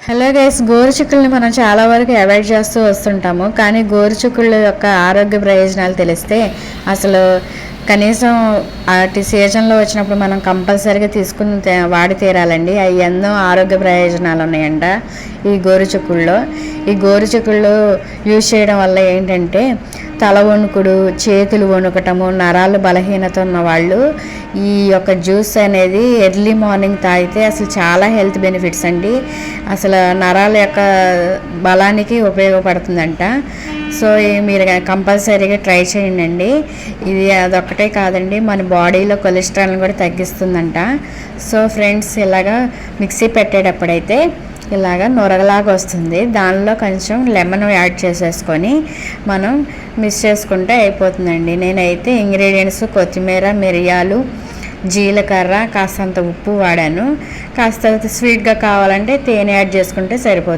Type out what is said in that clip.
Hello guys, గోరుచిక్కుల్ని మనం చాలా వరకు అవాయిడ్ చేస్తూ వస్తుంటాము. కానీ గోరుచిక్కుళ్ళ యొక్క ఆరోగ్య ప్రయోజనాలు తెలిస్తే అసలు కనీసం అటు సీజన్లో వచ్చినప్పుడు మనం కంపల్సరీగా తీసుకుని వాడి తీరాలండి. అవి ఎన్నో ఆరోగ్య ప్రయోజనాలు ఉన్నాయంట ఈ గోరుచిక్కుళ్ళు యూజ్ చేయడం వల్ల ఏంటంటే తల వణుకుడు, చేతులు వణుకటము, నరాలు బలహీనత ఉన్న వాళ్ళు ఈ యొక్క జ్యూస్ అనేది ఎర్లీ మార్నింగ్ తాగితే అసలు చాలా హెల్త్ బెనిఫిట్స్ అండి. అసలు నరాల యొక్క బలానికి ఉపయోగపడుతుందంట. సో మీరు కంపల్సరీగా ట్రై చేయండి. ఇది అదొక్కటే కాదండి, మన బాడీలో కొలెస్ట్రాల్ని కూడా తగ్గిస్తుందంట. సో ఫ్రెండ్స్, ఇలాగా మిక్సీ పెట్టేటప్పుడైతే ఇలాగ నొరగలాగా వస్తుంది. దానిలో కొంచెం లెమన్ యాడ్ చేసేసుకొని మనం మిక్స్ చేసుకుంటే అయిపోతుందండి. నేనైతే ఇంగ్రీడియంట్స్ కొత్తిమీర, మిరియాలు, జీలకర్ర, కాస్తంత ఉప్పు వాడాను. కాస్త స్వీట్గా కావాలంటే తేనె యాడ్ చేసుకుంటే సరిపోతుంది.